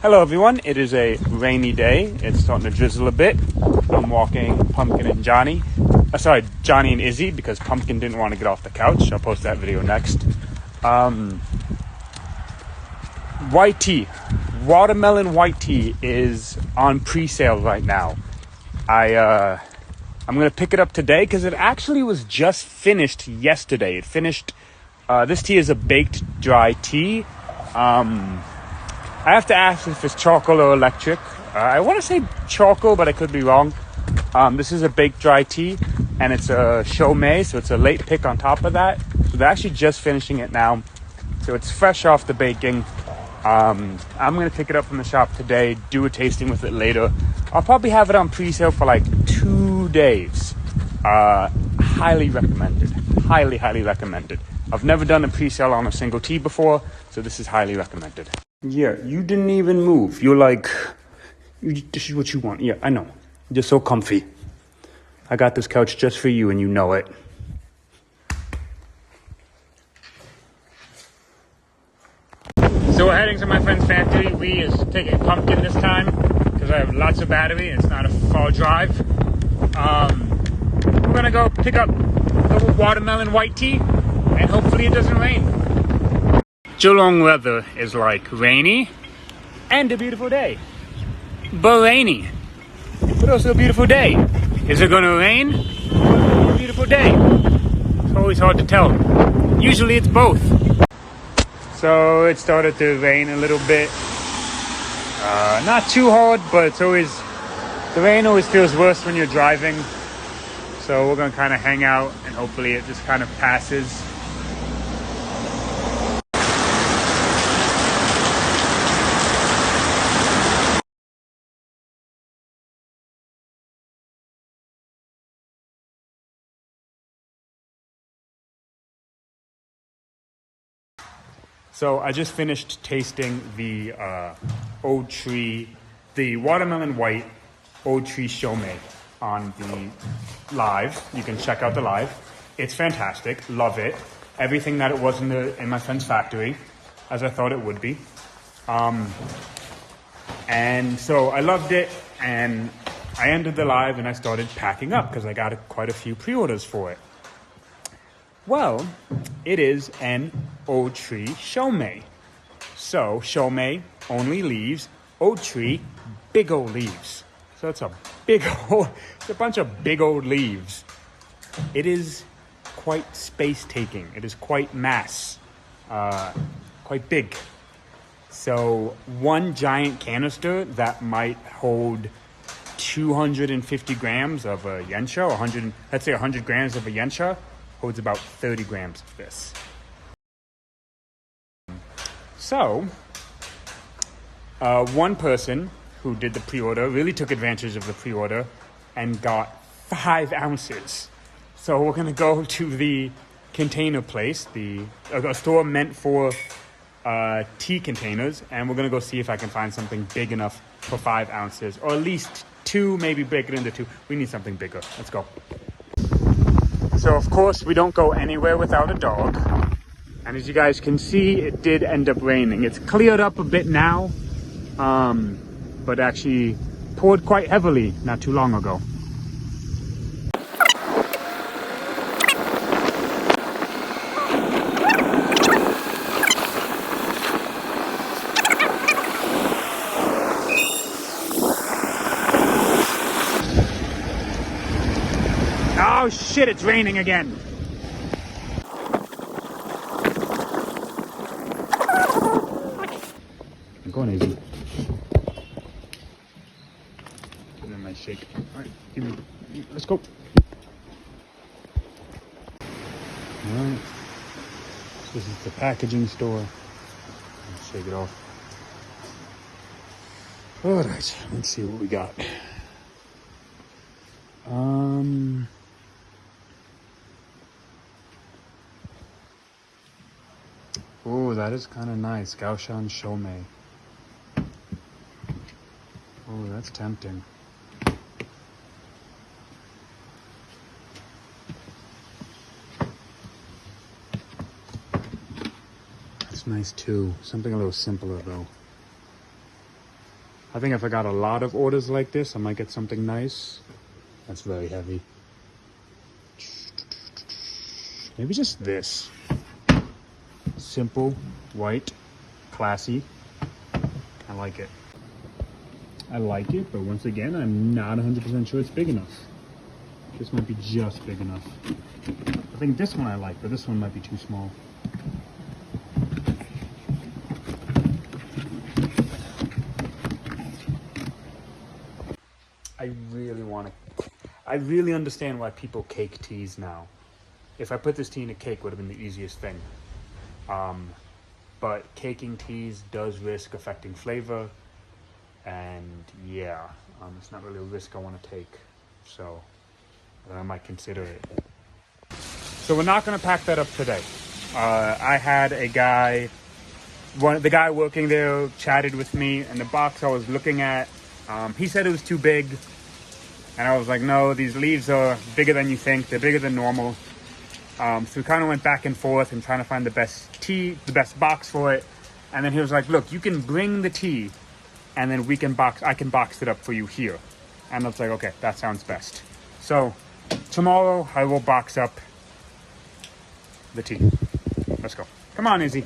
Hello everyone, it is a rainy day. It's starting to drizzle a bit. I'm walking Pumpkin and Johnny. Johnny and Izzy, because Pumpkin didn't want to get off the couch. I'll post that video next. White tea. Watermelon white tea is on pre-sale right now. I'm going to pick it up today because it actually was just finished yesterday. It finished, this tea is a baked dry tea. I have to ask if it's charcoal or electric. I want to say charcoal, but I could be wrong. This is a baked dry tea, and it's a Chomay, so it's a late pick on top of that. So they're actually just finishing it now. So it's fresh off the baking. I'm going to pick it up from the shop today, do a tasting with it later. I'll probably have it on pre-sale for like 2 days. Highly recommended. Highly, highly recommended. I've never done a pre-sale on a single tea before, so this is highly recommended. Yeah, you didn't even move. You're like, this is what you want. Yeah, I know. You're so comfy. I got this couch just for you, and you know it. So we're heading to my friend's factory. We is taking Pumpkin this time because I have lots of battery and it's not a far drive. We're gonna go pick up the watermelon white tea and hopefully it doesn't rain. Geelong weather is like rainy and a beautiful day, but rainy, but also a beautiful day. Is it gonna rain? Or a beautiful day? It's always hard to tell. Usually it's both. So it started to rain a little bit. Not too hard, but it's always, the rain always feels worse when you're driving. So we're gonna kind of hang out and hopefully it just kind of passes. So I just finished tasting the Old Tree, the watermelon white Old Tree Chomay on the live. You can check out the live. It's fantastic. Love it. Everything that it was in my friend's factory, as I thought it would be. And so I loved it, and I ended the live and I started packing up because I got quite a few pre-orders for it. Well, it is an Old Tree Chomay. So, Chomay, only leaves. Old Tree, big old leaves. So it's a bunch of big old leaves. It is quite space-taking. It is quite mass, quite big. So one giant canister that might hold 250 grams of a yensha, let's say 100 grams of a yensha, holds about 30 grams of this. So, one person who did the pre-order really took advantage of the pre-order and got 5 ounces. So we're gonna go to the container place, a store meant for tea containers, and we're gonna go see if I can find something big enough for 5 ounces, or at least 2, maybe break it into 2. We need something bigger. Let's go. So of course we don't go anywhere without a dog. And as you guys can see, it did end up raining. It's cleared up a bit now, but actually poured quite heavily not too long ago. Oh shit, it's raining again. I'm going easy. Give me a nice shake. Alright, let's go. Alright. This is the packaging store. Let's shake it off. Alright, let's see what we got. Oh, that is kind of nice. Gaoshan Chomay. Oh, that's tempting. That's nice too. Something a little simpler though. I think if I got a lot of orders like this, I might get something nice. That's very heavy. Maybe just this. Simple, white, classy. I like it. I like it, but once again, I'm not 100% sure it's big enough. This might be just big enough. I think this one I like, but this one might be too small. I really understand why people cake teas now. If I put this tea in a cake, would have been the easiest thing. But caking teas does risk affecting flavor, and yeah, it's not really a risk I want to take. So I might consider it. So we're not going to pack that up today. I had a guy, the guy working there chatted with me, and the box I was looking at, he said it was too big. And I was like, no, these leaves are bigger than you think. They're bigger than normal. So we kind of went back and forth and trying to find the best tea, the best box for it. And then he was like, look, you can bring the tea and then I can box it up for you here. And I was like, okay, that sounds best. So tomorrow I will box up the tea. Let's go. Come on, Izzy.